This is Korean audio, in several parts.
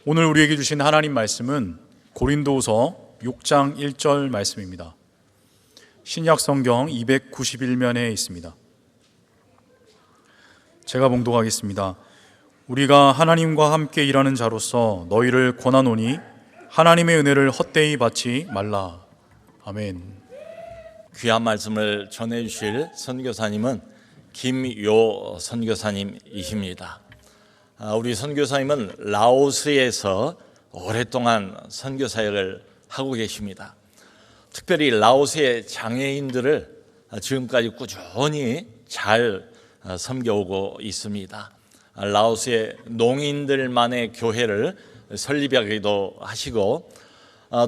오늘 우리에게 주신 하나님 말씀은 고린도후서 6장 1절 말씀입니다. 신약 성경 291면에 있습니다. 제가 봉독하겠습니다. 우리가 하나님과 함께 일하는 자로서 너희를 권하노니 하나님의 은혜를 헛되이 받지 말라. 아멘. 귀한 말씀을 전해주실 선교사님은 김요 선교사님이십니다. 우리 선교사님은 라오스에서 오랫동안 선교 사역을 하고 계십니다. 특별히 라오스의 장애인들을 지금까지 꾸준히 잘 섬겨오고 있습니다. 라오스의 농인들만의 교회를 설립하기도 하시고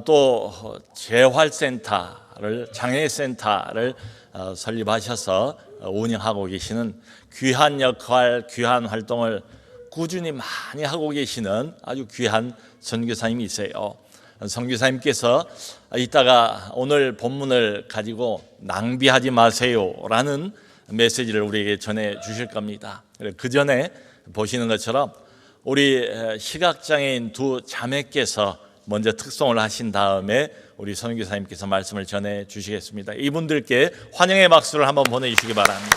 또 재활센터를 장애센터를 설립하셔서 운영하고 계시는 귀한 역할, 귀한 활동을 꾸준히 많이 하고 계시는 아주 귀한 선교사님이세요. 선교사님께서 이따가 오늘 본문을 가지고 낭비하지 마세요라는 메시지를 우리에게 전해 주실 겁니다. 그 전에 보시는 것처럼 우리 시각장애인 두 자매께서 먼저 특송을 하신 다음에 우리 선교사님께서 말씀을 전해 주시겠습니다. 이분들께 환영의 박수를 한번 보내주시기 바랍니다.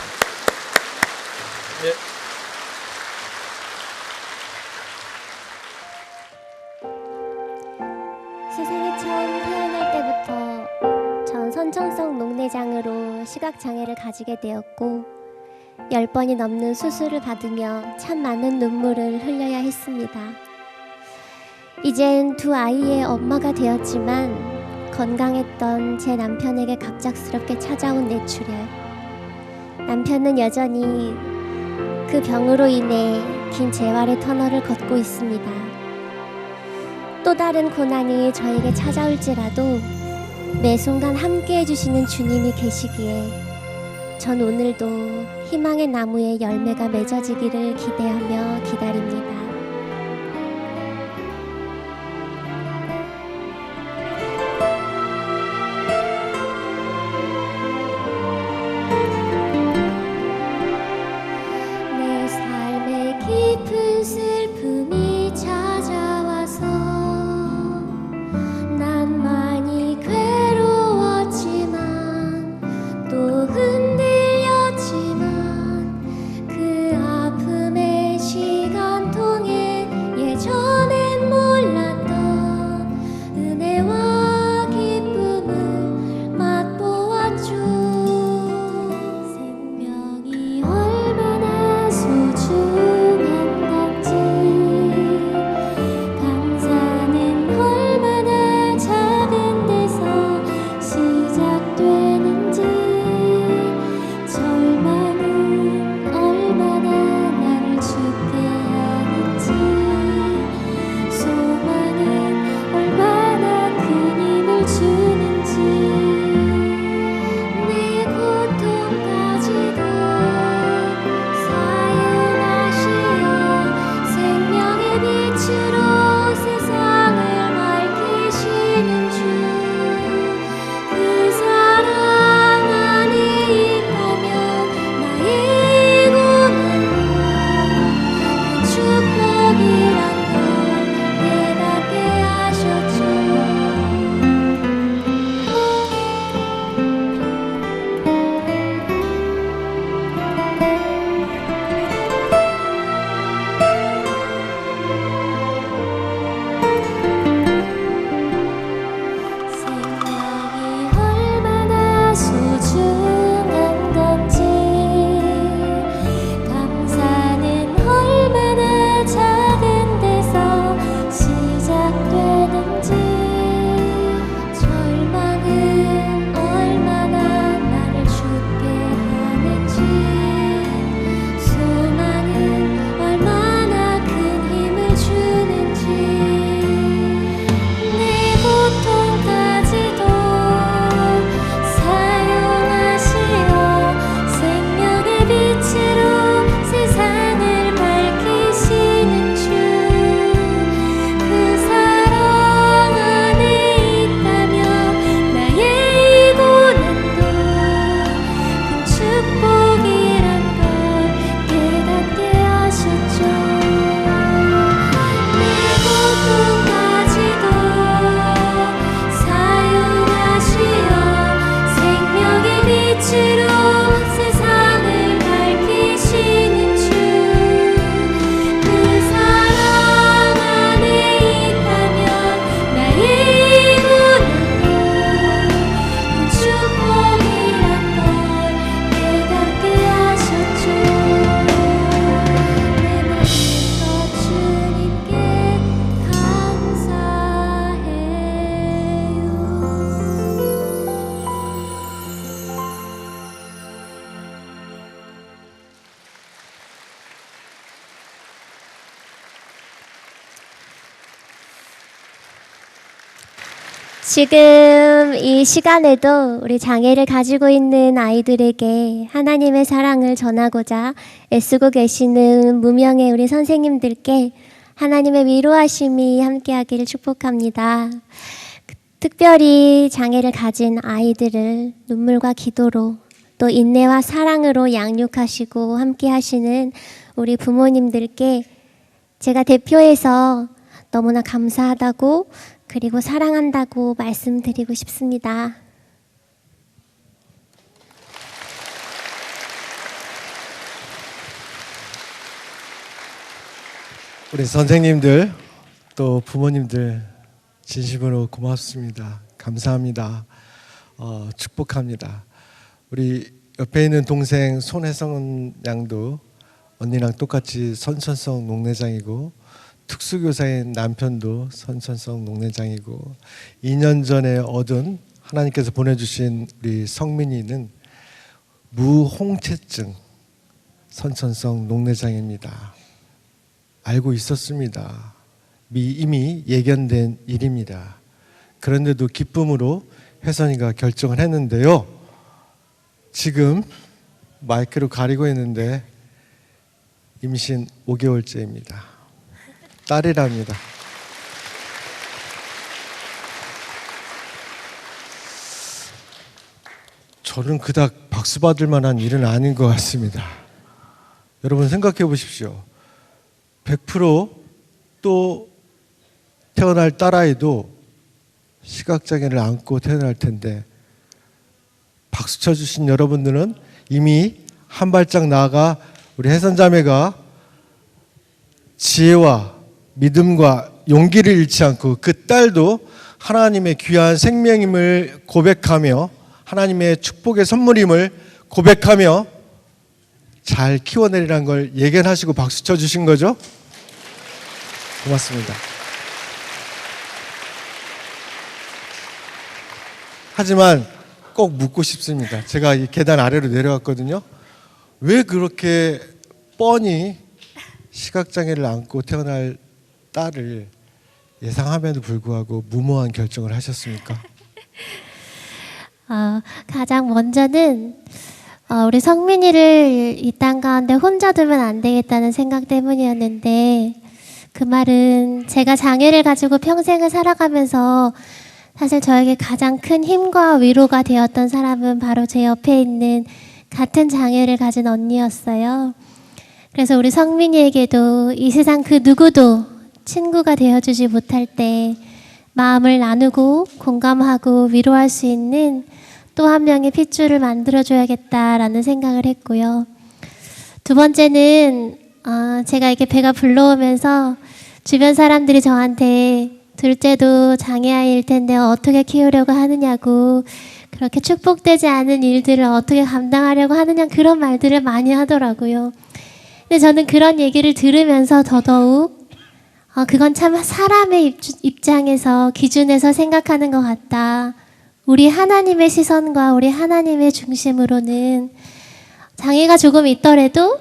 네. 세상에 처음 태어날 때부터 전 선천성 녹내장으로 시각장애를 가지게 되었고 10번이 넘는 수술을 받으며 참 많은 눈물을 흘려야 했습니다. 이젠 두 아이의 엄마가 되었지만 건강했던 제 남편에게 갑작스럽게 찾아온 뇌출혈. 남편은 여전히 그 병으로 인해 긴 재활의 터널을 걷고 있습니다. 또 다른 고난이 저에게 찾아올지라도 매 순간 함께 해주시는 주님이 계시기에 전 오늘도 희망의 나무에 열매가 맺어지기를 기대하며 기다립니다. 내 삶의 깊은 슬픔이 찾아와서 난 많이 괴로웠지만 또 흔들렸지만 그 아픔의 시간 통해 지금 이 시간에도 우리 장애를 가지고 있는 아이들에게 하나님의 사랑을 전하고자 애쓰고 계시는 무명의 우리 선생님들께 하나님의 위로하심이 함께하기를 축복합니다. 특별히 장애를 가진 아이들을 눈물과 기도로 또 인내와 사랑으로 양육하시고 함께하시는 우리 부모님들께 제가 대표해서 너무나 감사하다고 그리고 사랑한다고 말씀드리고 싶습니다. 우리 선생님들 또 부모님들 진심으로 고맙습니다. 감사합니다. 축복합니다. 우리 옆에 있는 동생 손혜성 양도 언니랑 똑같이 선천성 녹내장이고 특수교사인 남편도 선천성 녹내장이고 2년 전에 얻은 하나님께서 보내주신 우리 성민이는 무홍체증 선천성 녹내장입니다. 알고 있었습니다. 이미 예견된 일입니다. 그런데도 기쁨으로 혜선이가 결정을 했는데요. 지금 마이크로 가리고 있는데 임신 5개월째입니다. 딸이랍니다. 저는 그닥 박수 받을 만한 일은 아닌 것 같습니다. 여러분 생각해 보십시오. 100%또 태어날 딸아이도 시각장애를 안고 태어날 텐데 박수 쳐주신 여러분들은 이미 한 발짝 나아가 우리 혜선자매가 지혜와 믿음과 용기를 잃지 않고 그 딸도 하나님의 귀한 생명임을 고백하며 하나님의 축복의 선물임을 고백하며 잘 키워내리라는 걸 예견하시고 박수 쳐주신 거죠? 고맙습니다. 하지만 꼭 묻고 싶습니다. 제가 이 계단 아래로 내려왔거든요. 왜 그렇게 뻔히 시각장애를 안고 태어날 딸을 예상함에도 불구하고 무모한 결정을 하셨습니까? 가장 먼저는 우리 성민이를 이 땅 가운데 혼자 두면 안 되겠다는 생각 때문이었는데 그 말은 제가 장애를 가지고 평생을 살아가면서 사실 저에게 가장 큰 힘과 위로가 되었던 사람은 바로 제 옆에 있는 같은 장애를 가진 언니였어요. 그래서 우리 성민이에게도 이 세상 그 누구도 친구가 되어주지 못할 때 마음을 나누고 공감하고 위로할 수 있는 또 한 명의 핏줄을 만들어줘야겠다라는 생각을 했고요. 두 번째는 제가 이렇게 배가 불러오면서 주변 사람들이 저한테 둘째도 장애아이일 텐데 어떻게 키우려고 하느냐고 그렇게 축복되지 않은 일들을 어떻게 감당하려고 하느냐 그런 말들을 많이 하더라고요. 근데 저는 그런 얘기를 들으면서 더더욱 그건 참 사람의 입장에서 기준에서 생각하는 것 같다. 우리 하나님의 시선과 우리 하나님의 중심으로는 장애가 조금 있더라도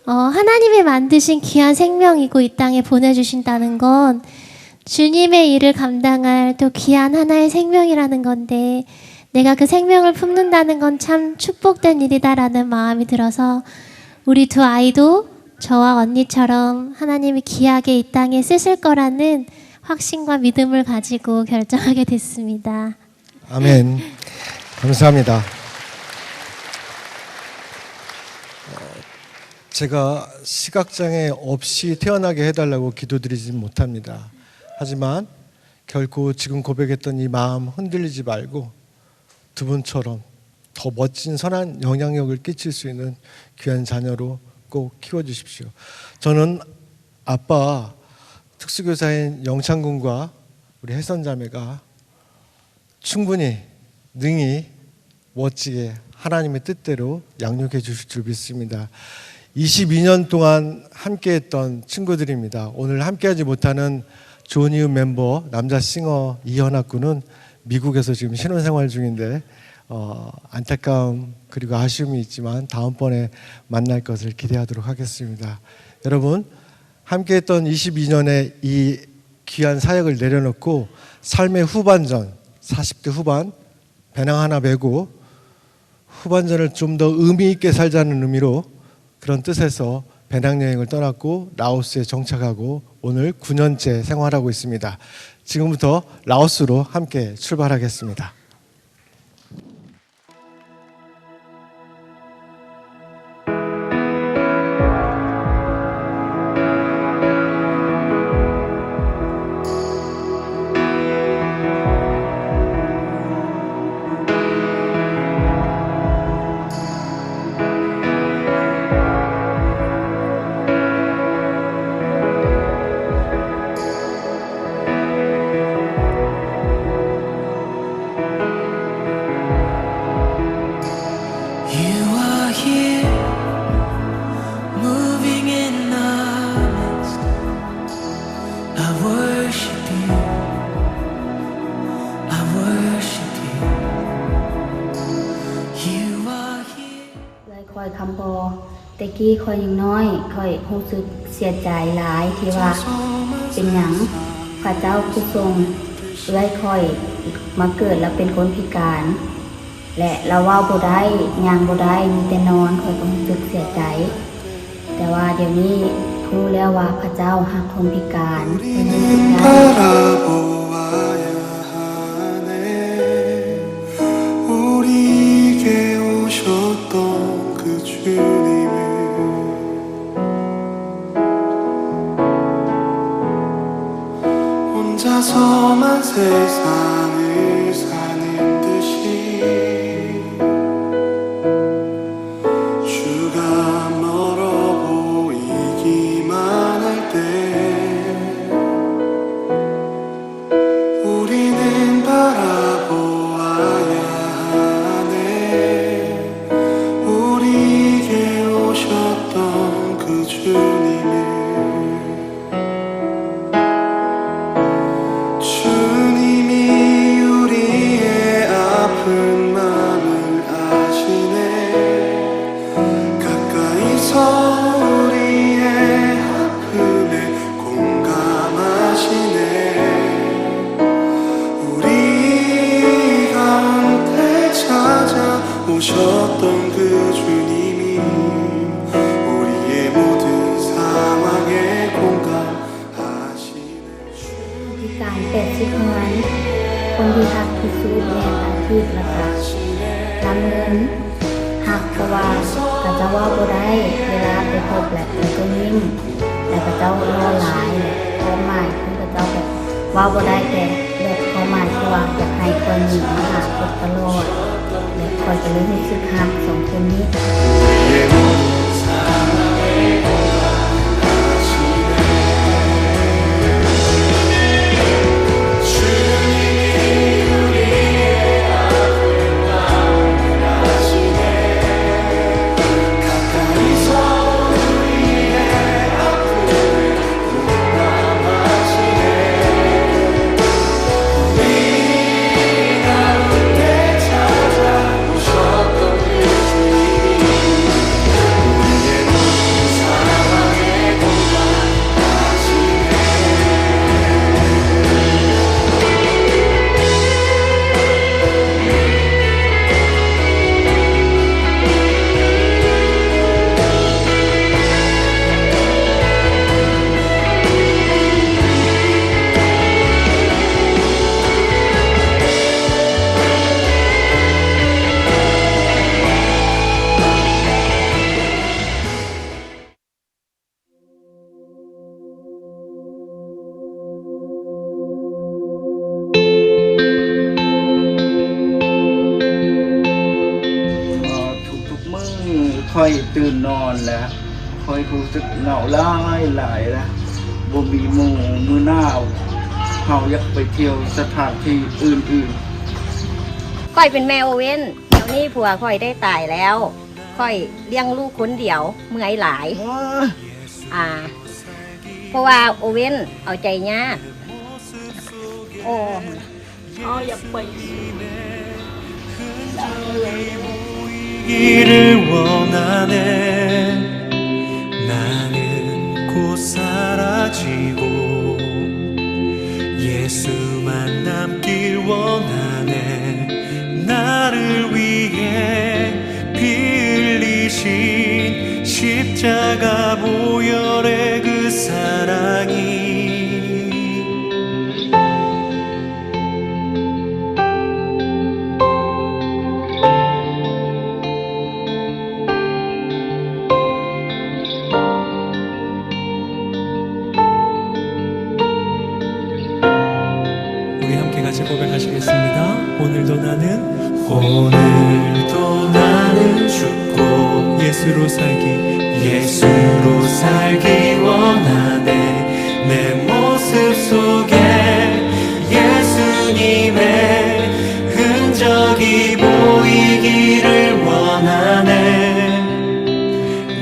하나님이 만드신 귀한 생명이고 이 땅에 보내주신다는 건 주님의 일을 감당할 또 귀한 하나의 생명이라는 건데 내가 그 생명을 품는다는 건 참 축복된 일이다라는 마음이 들어서 우리 두 아이도 저와 언니처럼 하나님이 귀하게 이 땅에 쓰실 거라는 확신과 믿음을 가지고 결정하게 됐습니다. 아멘. 감사합니다. 제가 시각장애 없이 태어나게 해달라고 기도드리진 못합니다. 하지만 결코 지금 고백했던 이 마음 흔들리지 말고 두 분처럼 더 멋진 선한 영향력을 끼칠 수 있는 귀한 자녀로 꼭 키워주십시오. 저는 아빠 특수교사인 영창군과 우리 혜선자매가 충분히 능히 멋지게 하나님의 뜻대로 양육해 주실 줄 믿습니다. 22년 동안 함께했던 친구들입니다. 오늘 함께하지 못하는 조니우 멤버 남자 싱어 이현아 군은 미국에서 지금 신혼생활 중인데 안타까움 그리고 아쉬움이 있지만 다음번에 만날 것을 기대하도록 하겠습니다. 여러분 함께했던 22년의 이 귀한 사역을 내려놓고 삶의 후반전 40대 후반 배낭 하나 메고 후반전을 좀 더 의미 있게 살자는 의미로 그런 뜻에서 배낭여행을 떠났고 라오스에 정착하고 오늘 9년째 생활하고 있습니다. 지금부터 라오스로 함께 출발하겠습니다.คอยคำพอแต่กี้คอยยังน้อยคอยรู้สึกเสียใจหลายที่ว่าเป็นหยังพระเจ้าผู้ทรงเอื้อยคอยมาเกิดแล้วเป็นคนพิการ และเราเว้าบ่ได้ย่างบ่ได้มีแต่นอนคอยก็รู้สึกเสียใจ แต่ว่าเดี๋ยวนี้รู้แล้วว่าพระเจ้ารักคนพิการเป็นรู้สึกได้ 바라보아야 하네 우리에게 오셨던 그 주님을 혼자서만 세상을 사는 듯이 주가 멀어 보이기만 할 때 우리는 바라보아야 하네 우리에게 오셨던 그 주님을 주님이 우리의 아픈 마음을 아시네 가까이서 우리의 아픔에 공감하시네 우리 가운데 찾아오셨던 그 주님이 우리의 모든 상황에 공감하시네 พิการ80วันคนที่หักที่สุดแม่อาทิตย์แล้วก็นำเงินหักเพราะว่าก็จะว่าบ่ได้เวลาไปพบแล้วก็ยิ้มแต่ก็เจ้ารอหลายแหละความหมายคือก็เจ้าแบบว่าบ่ได้แต่แบบความหมายคือว่าอยากให้คนนี้มาหาพบตลอดและคอยจะรู้สึกหักสองคนนี้ 우리의 모든 상황에 공감하시네 주님이 우리의 아픈 마음을 아시네 가까이서 우리의 아픔을 공감하시네 우리 가운데 찾아오셨던 그 주님이 우리의 모든 상황에 공감하시네ทุกๆมื้อค่อยตื่นนอนแล้วค่อยรู้สึกเหงาหลายแล้วบ่มีหมู่มื้อหน้าวเฮาอยากไปเที่ยวสถานที่อื่น ค่อยเป็นแม่โอเว่นเดี๋ยวนี้ผัวค่อยได้ตายแล้ว ค่อยเลี้ยงลูกคนเดียวเมื่อยหลาย เพราะว่าโอเว่นเอาใจยากโอ้อยากไป 이를 원하네 나는 곧 사라지고 예수만 남길 원하네 십자가 보혈의 그 사랑이 우리 함께 같이 고백하시겠습니다. 오늘도 나는 죽고 예수로 살기 원하네. 내 모습 속에 예수님의 흔적이 보이기를 원하네.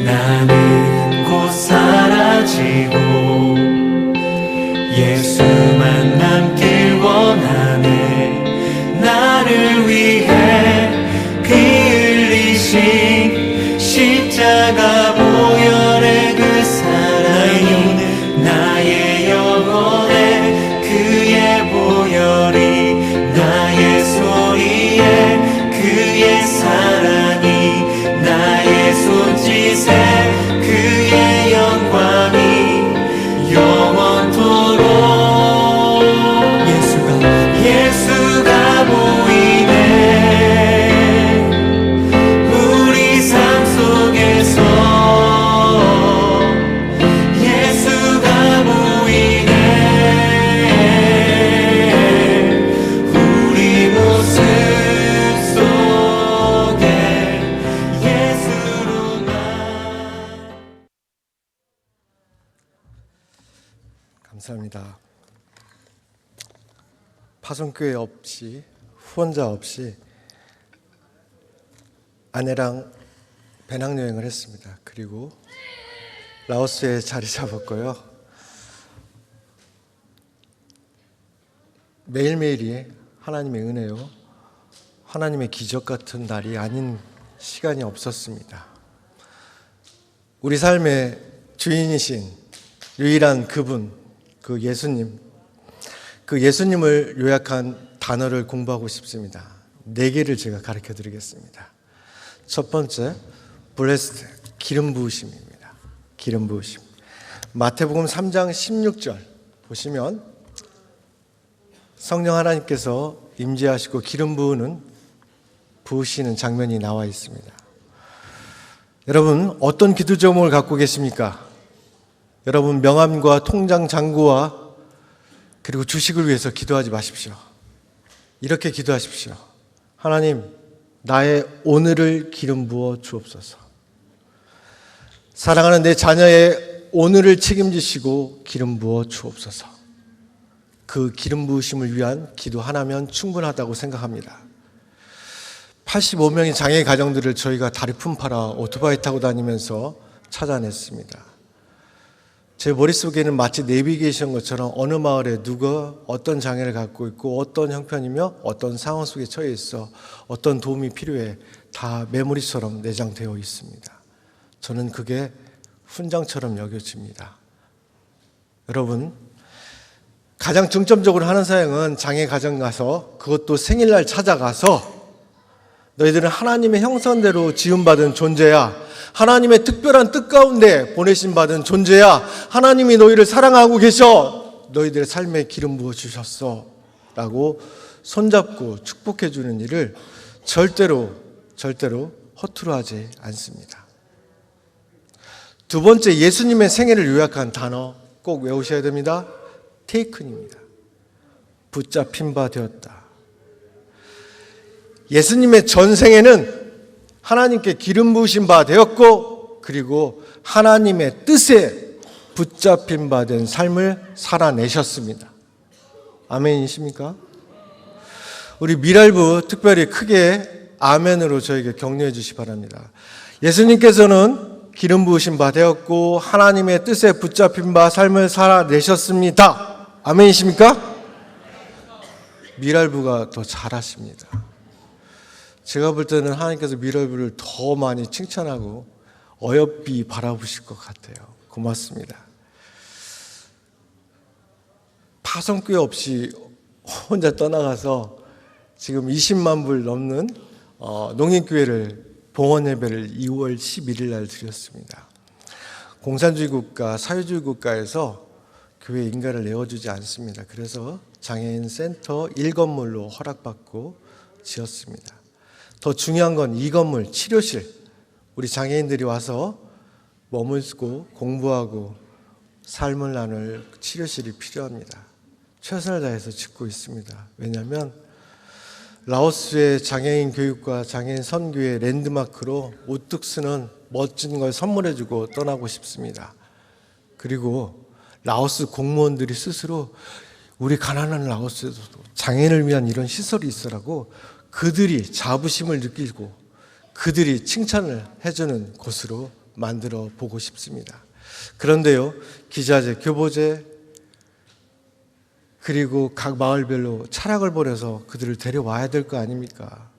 나는 곧 사라지고 예수만 남길 원하네. 나를 위해 피 흘리신 십자가 보혈의 그 사랑이 나의 영혼에 그의 보혈이 나의 소리에 그의 사랑이 나의 손짓에 그의 영광이 영원토록 예수가 보이네. 우리 삶 속에서 예수가 보이네. 우리 모습 속에 예수로만. 감사합니다. 파송교회 없이 후원자 없이 아내랑 배낭여행을 했습니다. 그리고 라오스에 자리 잡았고요. 매일매일이 하나님의 은혜요, 하나님의 기적 같은 날이 아닌 시간이 없었습니다. 우리 삶의 주인이신 유일한 그분, 그 예수님을 요약한 단어를 공부하고 싶습니다. 4개를 제가 가르쳐 드리겠습니다. 첫 번째, blessed, 기름 부으심입니다. 기름 부으심. 마태복음 3장 16절 보시면 성령 하나님께서 임재하시고 기름 부으시는 장면이 나와 있습니다. 여러분, 어떤 기도 제목을 갖고 계십니까? 여러분, 명함과 통장 잔고와 그리고 주식을 위해서 기도하지 마십시오. 이렇게 기도하십시오. 하나님, 나의 오늘을 기름 부어 주옵소서. 사랑하는 내 자녀의 오늘을 책임지시고 기름 부어 주옵소서. 그 기름 부으심을 위한 기도 하나면 충분하다고 생각합니다. 85명의 장애 가정들을 저희가 다리 품팔아 오토바이 타고 다니면서 찾아냈습니다. 제 머릿속에는 마치 내비게이션 것처럼 어느 마을에 누가 어떤 장애를 갖고 있고 어떤 형편이며 어떤 상황 속에 처해 있어 어떤 도움이 필요해 다 메모리처럼 내장되어 있습니다. 저는 그게 훈장처럼 여겨집니다. 여러분, 가장 중점적으로 하는 사역은 장애 가정 가서, 그것도 생일날 찾아가서 너희들은 하나님의 형상대로 지음받은 존재야, 하나님의 특별한 뜻 가운데 보내심 받은 존재야, 하나님이 너희를 사랑하고 계셔, 너희들의 삶에 기름 부어 주셨어 라고 손잡고 축복해 주는 일을 절대로 허투루 하지 않습니다. 두 번째, 예수님의 생애를 요약한 단어 꼭 외우셔야 됩니다. 테이큰입니다. 붙잡힌 바 되었다. 예수님의 전생에는 하나님께 기름 부으신 바 되었고, 그리고 하나님의 뜻에 붙잡힌 바 된 삶을 살아내셨습니다. 아멘이십니까? 우리 미랄부 특별히 크게 아멘으로 저에게 격려해 주시기 바랍니다. 예수님께서는 기름 부으신 바 되었고 하나님의 뜻에 붙잡힌 바 삶을 살아내셨습니다. 아멘이십니까? 미랄부가 더 잘하십니다. 제가 볼 때는 하나님께서 미랄부를 더 많이 칭찬하고 어여삐 바라보실 것 같아요. 고맙습니다. 파송교회 없이 혼자 떠나가서 지금 20만 불 넘는 농인교회를 봉헌 예배를 2월 11일 날 드렸습니다. 공산주의 국가, 사회주의 국가에서 교회 인가를 내어주지 않습니다. 그래서 장애인 센터 1건물로 허락받고 지었습니다. 더 중요한 건 이 건물, 치료실, 우리 장애인들이 와서 머물고 공부하고 삶을 나눌 치료실이 필요합니다. 최선을 다해서 짓고 있습니다. 왜냐하면 라오스의 장애인 교육과 장애인 선교의 랜드마크로 우뚝스는 멋진 걸 선물해주고 떠나고 싶습니다. 그리고 라오스 공무원들이 스스로 우리 가난한 라오스에도 장애인을 위한 이런 시설이 있으라고 그들이 자부심을 느끼고 그들이 칭찬을 해주는 곳으로 만들어 보고 싶습니다. 그런데요, 기자재, 교보재, 그리고 각 마을별로 차량을 보내서 그들을 데려와야 될 거 아닙니까?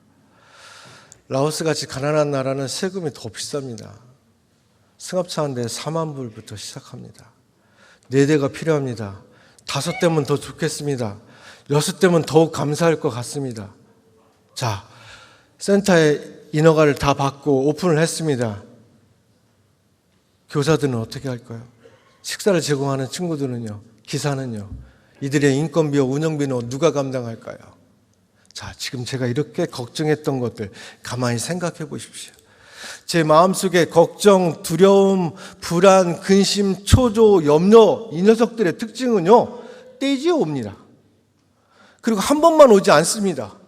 라오스같이 가난한 나라는 세금이 더 비쌉니다. 승합차 한 대에 4만 불부터 시작합니다. 4대가 필요합니다. 5대면 더 좋겠습니다. 6대면 더욱 감사할 것 같습니다. 자, 센터에 인허가를 다 받고 오픈을 했습니다. 교사들은 어떻게 할까요? 식사를 제공하는 친구들은요? 기사는요? 이들의 인건비와 운영비는 누가 감당할까요? 자, 지금 제가 이렇게 걱정했던 것들 가만히 생각해 보십시오. 제 마음속에 걱정, 두려움, 불안, 근심, 초조, 염려, 이 녀석들의 특징은요, 떼지어 옵니다. 그리고 한 번만 오지 않습니다.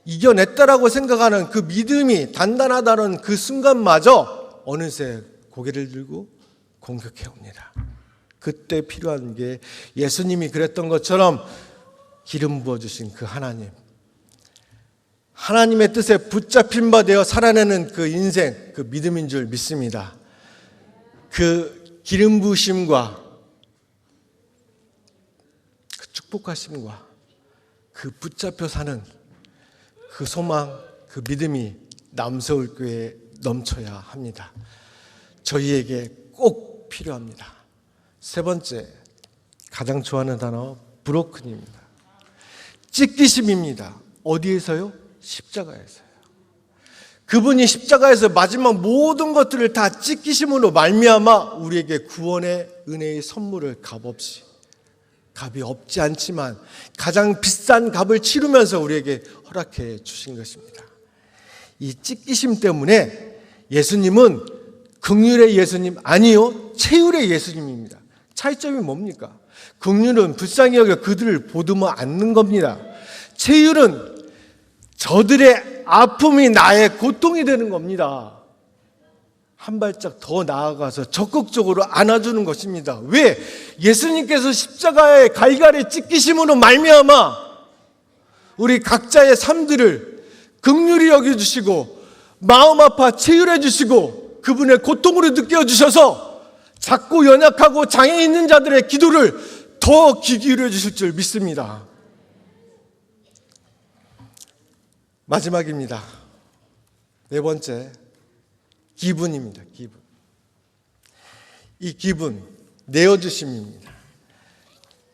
이겨냈다라고 생각하는 그 믿음이 단단하다는 그 순간마저 어느새 고개를 들고 공격해 옵니다. 그때 필요한 게 예수님이 그랬던 것처럼 기름 부어주신 그 하나님, 하나님의 뜻에 붙잡힌 바 되어 살아내는 그 인생, 그 믿음인 줄 믿습니다. 그 기름 부으심과 그 축복하심과 그 붙잡혀 사는 그 소망, 그 믿음이 남서울교회에 넘쳐야 합니다. 저희에게 꼭 필요합니다. 세 번째, 가장 좋아하는 단어 브로큰입니다. 찢기심입니다. 어디에서요? 십자가에서요. 그분이 십자가에서 마지막 모든 것들을 다 찢기심으로 말미암아 우리에게 구원의 은혜의 선물을 값없이, 값이 없지 않지만 가장 비싼 값을 치르면서 우리에게 허락해 주신 것입니다. 이 찢기심 때문에 예수님은 긍휼의 예수님 아니요, 채율의 예수님입니다. 차이점이 뭡니까? 긍휼은 불쌍히 여겨 그들을 보듬어 안는 겁니다. 채율은 저들의 아픔이 나의 고통이 되는 겁니다. 한 발짝 더 나아가서 적극적으로 안아주는 것입니다. 왜? 예수님께서 십자가의 갈갈이 찢기심으로 말미암아 우리 각자의 삶들을 긍휼히 여겨주시고 마음 아파 채율해 주시고 그분의 고통으로 느껴주셔서 작고 연약하고 장애 있는 자들의 기도를 더 귀 기울여 주실 줄 믿습니다. 마지막입니다. 네 번째, 기분입니다. 기분. 이 기분, 내어주심입니다.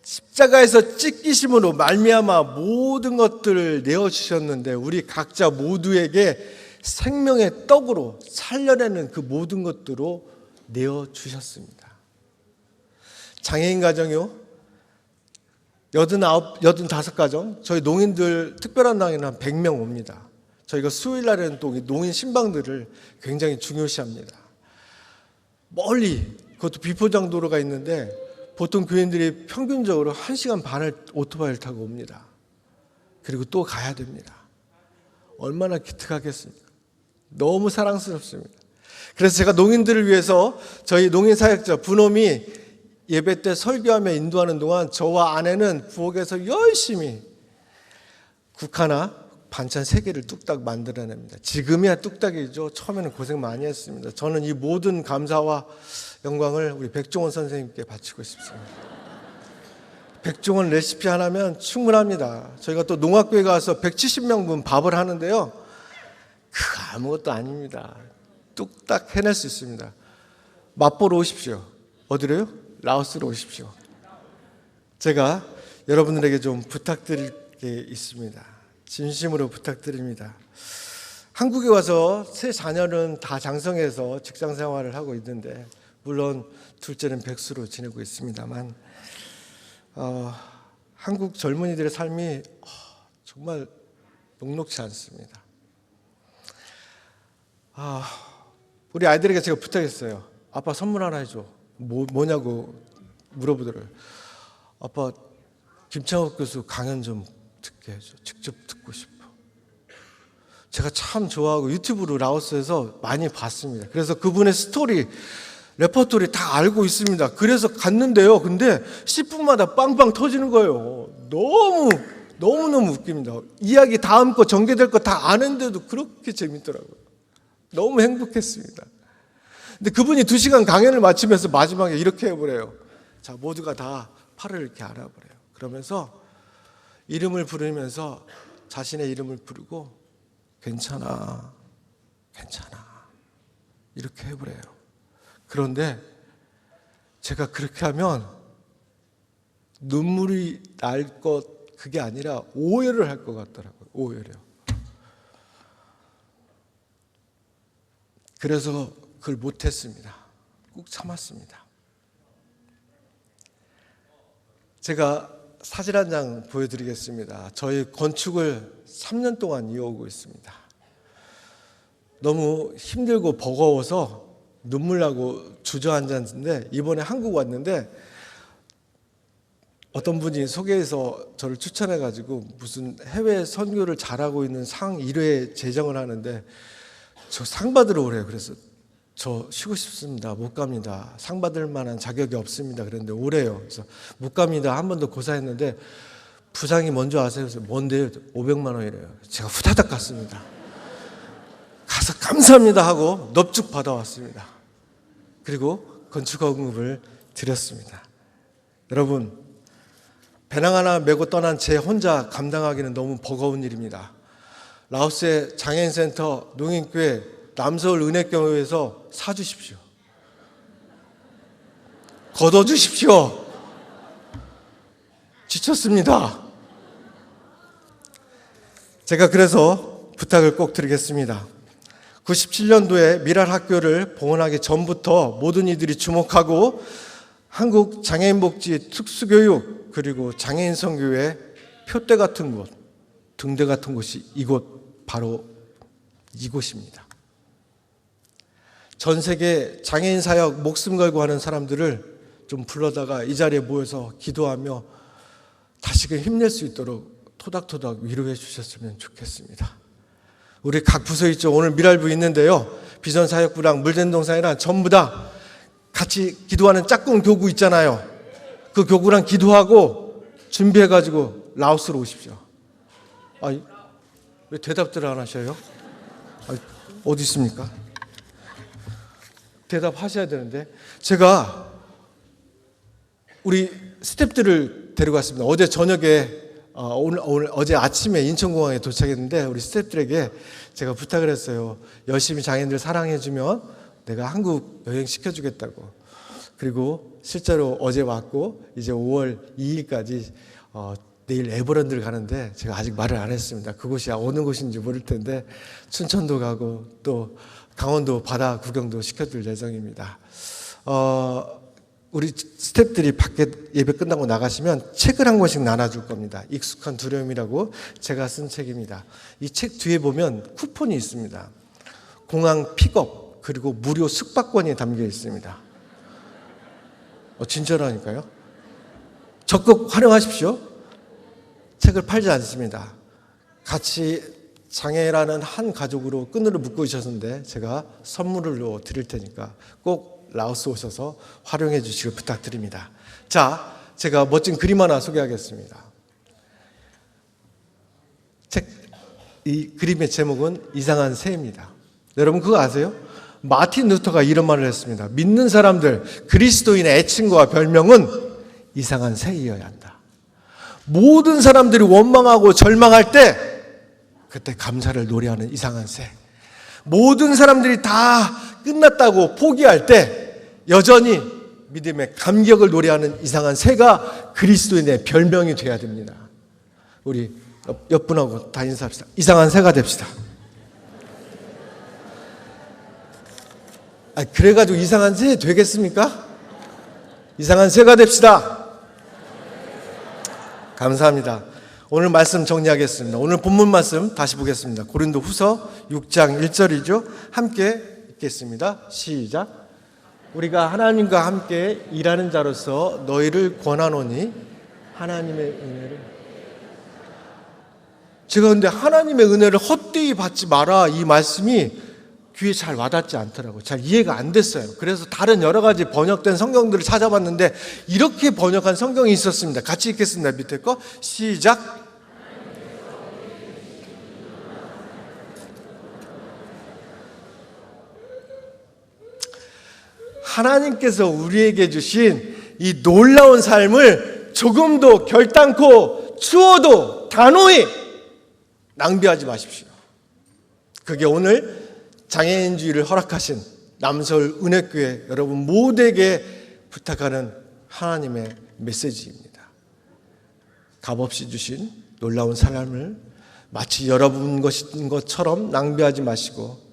십자가에서 찢기심으로 말미암아 모든 것들을 내어주셨는데 우리 각자 모두에게 생명의 떡으로 살려내는 그 모든 것들로 내어주셨습니다. 장애인 가정이요, 85가정, 저희 농인들 특별한 당에는 한 100명 옵니다. 저희가 수요일 날에는 또 농인 신방들을 굉장히 중요시합니다. 멀리, 그것도 비포장 도로가 있는데 보통 교인들이 평균적으로 1시간 반을 오토바이를 타고 옵니다. 그리고 또 가야 됩니다. 얼마나 기특하겠습니까? 너무 사랑스럽습니다. 그래서 제가 농인들을 위해서 저희 농인사역자 분홈이 예배 때 설교하며 인도하는 동안 저와 아내는 부엌에서 열심히 국 하나 반찬 3개를 뚝딱 만들어냅니다. 지금이야 뚝딱이죠. 처음에는 고생 많이 했습니다. 저는 이 모든 감사와 영광을 우리 백종원 선생님께 바치고 싶습니다. 백종원 레시피 하나면 충분합니다. 저희가 또 농학교에 가서 170명분 밥을 하는데요, 그 아무것도 아닙니다. 뚝딱 해낼 수 있습니다. 맛보러 오십시오. 어디로요? 라오스로 오십시오. 제가 여러분들에게 좀 부탁드릴 게 있습니다. 진심으로 부탁드립니다. 한국에 와서 세 자녀는 다 장성해서 직장 생활을 하고 있는데, 물론 둘째는 백수로 지내고 있습니다만, 한국 젊은이들의 삶이 정말 녹록지 않습니다. 우리 아이들에게 제가 부탁했어요. 아빠 선물 하나 해줘. 뭐냐고 물어보더라고요. 아빠 김창욱 교수 강연 좀 듣게 해줘. 직접 듣고 싶어. 제가 참 좋아하고 유튜브로 라오스에서 많이 봤습니다. 그래서 그분의 스토리, 레퍼토리 다 알고 있습니다. 그래서 갔는데요. 근데 10분마다 빵빵 터지는 거예요. 너무너무 웃깁니다. 이야기 다음 거 전개될 거 다 아는데도 그렇게 재밌더라고요. 너무 행복했습니다. 근데 그분이 2시간 강연을 마치면서 마지막에 이렇게 해버려요. 자, 모두가 다 팔을 이렇게 알아버려요. 그러면서 이름을 부르면서 자신의 이름을 부르고 괜찮아 이렇게 해버려요. 그런데 제가 그렇게 하면 눈물이 날 것, 그게 아니라 오열을 할 것 같더라고요. 오열이요. 그래서 그걸 못했습니다. 꾹 참았습니다. 제가 사진 한 장 보여드리겠습니다. 저희 건축을 3년 동안 이어오고 있습니다. 너무 힘들고 버거워서 눈물 나고 주저앉았는데, 이번에 한국 왔는데 어떤 분이 소개해서 저를 추천해가지고 무슨 해외 선교를 잘하고 있는 상 1회 제정을 하는데 저 상 받으러 오래요. 그래서 저 쉬고 싶습니다. 못 갑니다. 상 받을 만한 자격이 없습니다. 그랬는데 오래요. 그래서 못 갑니다. 한 번 더 고사했는데 부장이 먼저 아세요? 그래서 뭔데요? 500만 원이래요. 제가 후다닥 갔습니다. 가서 감사합니다 하고 넙죽 받아왔습니다. 그리고 건축허금을 드렸습니다. 여러분, 배낭 하나 메고 떠난 제 혼자 감당하기는 너무 버거운 일입니다. 라오스의 장애인센터, 농인교회, 남서울 은혜교회에서 사주십시오. 걷어주십시오. 지쳤습니다. 제가 그래서 부탁을 꼭 드리겠습니다. 97년도에 미랄 학교를 봉헌하기 전부터 모든 이들이 주목하고 한국 장애인복지 특수교육 그리고 장애인 선교회 표대 같은 곳, 등대 같은 곳이 바로 이곳입니다. 전 세계 장애인 사역 목숨 걸고 하는 사람들을 좀 불러다가 이 자리에 모여서 기도하며 다시금 힘낼 수 있도록 토닥토닥 위로해 주셨으면 좋겠습니다. 우리 각 부서 있죠. 오늘 미랄부 있는데요. 비전사역부랑 물된동산이랑 전부 다 같이 기도하는 짝꿍 교구 있잖아요. 그 교구랑 기도하고 준비해가지고 라오스로 오십시오. 왜 대답들을 안 하셔요? 어디 있습니까? 대답하셔야 되는데. 제가 우리 스태프들을 데리고 왔습니다. 어제 저녁에 어제 아침에 인천공항에 도착했는데 우리 스태프들에게 제가 부탁을 했어요. 열심히 장애인들 사랑해주면 내가 한국 여행 시켜주겠다고. 그리고 실제로 어제 왔고 이제 5월 2일까지 내일 에버랜드를 가는데 제가 아직 말을 안 했습니다. 그곳이 어느 곳인지 모를 텐데 춘천도 가고 또 강원도 바다 구경도 시켜줄 예정입니다. 우리 스태프들이 밖에 예배 끝나고 나가시면 책을 한 권씩 나눠줄 겁니다. 익숙한 두려움이라고 제가 쓴 책입니다. 이 책 뒤에 보면 쿠폰이 있습니다. 공항 픽업 그리고 무료 숙박권이 담겨 있습니다. 진짜라니까요. 적극 활용하십시오. 책을 팔지 않습니다. 같이 장애라는 한 가족으로 끈으로 묶고 있었는데 제가 선물로 드릴 테니까 꼭 라오스 오셔서 활용해 주시길 부탁드립니다. 자, 제가 멋진 그림 하나 소개하겠습니다. 이 그림의 제목은 이상한 새입니다. 여러분 그거 아세요? 마틴 루터가 이런 말을 했습니다. 믿는 사람들, 그리스도인의 애칭과 별명은 이상한 새이어야 한다. 모든 사람들이 원망하고 절망할 때 그때 감사를 노래하는 이상한 새. 모든 사람들이 다 끝났다고 포기할 때 여전히 믿음의 감격을 노래하는 이상한 새가 그리스도인의 별명이 돼야 됩니다. 우리 옆분하고 다 인사합시다. 이상한 새가 됩시다. 그래가지고 이상한 새 되겠습니까? 이상한 새가 됩시다. 감사합니다. 오늘 말씀 정리하겠습니다. 오늘 본문 말씀 다시 보겠습니다. 고린도후서 6장 1절이죠. 함께 읽겠습니다. 시작. 우리가 하나님과 함께 일하는 자로서 너희를 권하노니 하나님의 은혜를. 제가 근데 하나님의 은혜를 헛되이 받지 마라, 이 말씀이 귀에 잘 와닿지 않더라고요. 잘 이해가 안 됐어요. 그래서 다른 여러 가지 번역된 성경들을 찾아봤는데 이렇게 번역한 성경이 있었습니다. 같이 읽겠습니다. 밑에 거 시작. 하나님께서 우리에게 주신 이 놀라운 삶을 조금도 결단코 추워도 단호히 낭비하지 마십시오. 그게 오늘 장애인주의를 허락하신 남서울 은혜교회 여러분 모두에게 부탁하는 하나님의 메시지입니다. 값없이 주신 놀라운 삶을 마치 여러분 것인 것처럼 낭비하지 마시고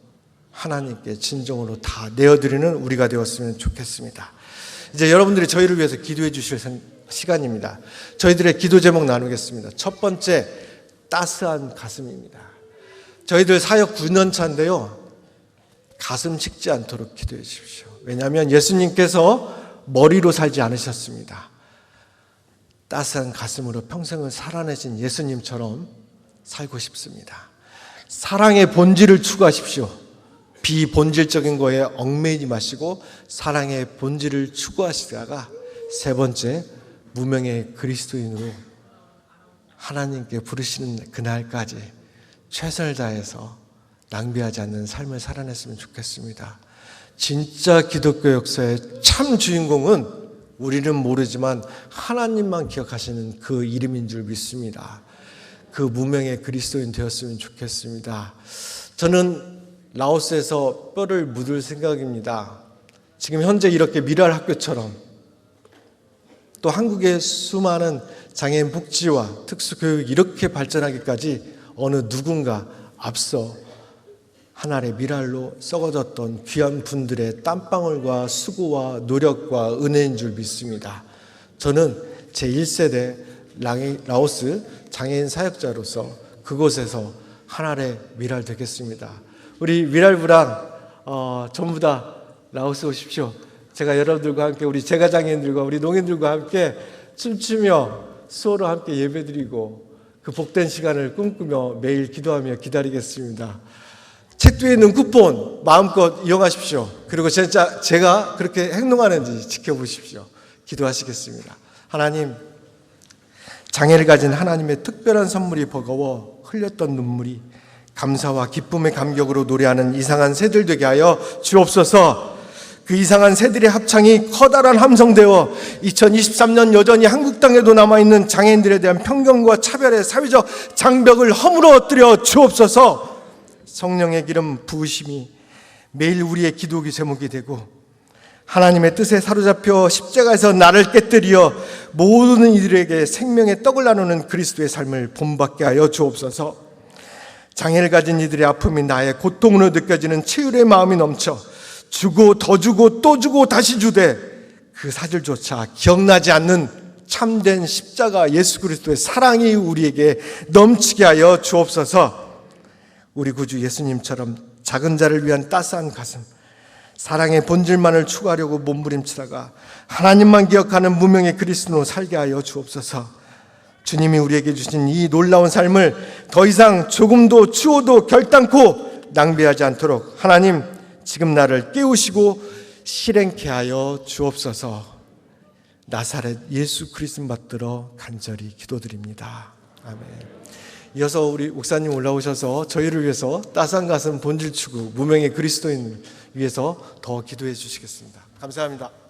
하나님께 진정으로 다 내어드리는 우리가 되었으면 좋겠습니다. 이제 여러분들이 저희를 위해서 기도해 주실 시간입니다. 저희들의 기도 제목 나누겠습니다. 첫 번째, 따스한 가슴입니다. 저희들 사역 9년 차인데요, 가슴 식지 않도록 기도해 주십시오. 왜냐하면 예수님께서 머리로 살지 않으셨습니다. 따스한 가슴으로 평생을 살아내신 예수님처럼 살고 싶습니다. 사랑의 본질을 추구하십시오. 비본질적인 거에 얽매이지 마시고 사랑의 본질을 추구하시다가 세 번째, 무명의 그리스도인으로 하나님께 부르시는 그날까지 최선을 다해서 낭비하지 않는 삶을 살아냈으면 좋겠습니다. 진짜 기독교 역사의 참 주인공은 우리는 모르지만 하나님만 기억하시는 그 이름인 줄 믿습니다. 그 무명의 그리스도인 되었으면 좋겠습니다. 저는 라오스에서 뼈를 묻을 생각입니다. 지금 현재 이렇게 미랄 학교처럼 또 한국의 수많은 장애인 복지와 특수교육이 이렇게 발전하기까지 어느 누군가 앞서 하늘의 미랄로 썩어졌던 귀한 분들의 땀방울과 수고와 노력과 은혜인 줄 믿습니다. 저는 제1세대 라오스 장애인 사역자로서 그곳에서 하늘의 미랄 되겠습니다. 우리 미랄부랑 전부 다 라오스 오십시오. 제가 여러분들과 함께 우리 제가장애인들과 우리 농인들과 함께 춤추며 수호로 함께 예배드리고 그 복된 시간을 꿈꾸며 매일 기도하며 기다리겠습니다. 책 뒤에 있는 쿠폰 마음껏 이용하십시오. 그리고 진짜 제가 그렇게 행동하는지 지켜보십시오. 기도하시겠습니다. 하나님, 장애를 가진 하나님의 특별한 선물이 버거워 흘렸던 눈물이 감사와 기쁨의 감격으로 노래하는 이상한 새들 되게 하여 주옵소서. 그 이상한 새들의 합창이 커다란 함성되어 2023년 여전히 한국 땅에도 남아있는 장애인들에 대한 편견과 차별의 사회적 장벽을 허물어 엎드려 주옵소서. 성령의 기름 부으심이 매일 우리의 기도 제목이 되고 하나님의 뜻에 사로잡혀 십자가에서 나를 깨뜨려 모든 이들에게 생명의 떡을 나누는 그리스도의 삶을 본받게 하여 주옵소서. 장애를 가진 이들의 아픔이 나의 고통으로 느껴지는 치유의 마음이 넘쳐 주고 더 주고 또 주고 다시 주되 그 사실조차 기억나지 않는 참된 십자가 예수 그리스도의 사랑이 우리에게 넘치게 하여 주옵소서. 우리 구주 예수님처럼 작은 자를 위한 따스한 가슴, 사랑의 본질만을 추구하려고 몸부림치다가 하나님만 기억하는 무명의 그리스도로 살게 하여 주옵소서. 주님이 우리에게 주신 이 놀라운 삶을 더 이상 조금도 추워도 결단코 낭비하지 않도록 하나님 지금 나를 깨우시고 실행케 하여 주옵소서. 나사렛 예수 그리스도 받들어 간절히 기도드립니다. 아멘. 이어서 우리 목사님 올라오셔서 저희를 위해서 따스한 가슴 본질 추구 무명의 그리스도인 위해서 더 기도해 주시겠습니다. 감사합니다.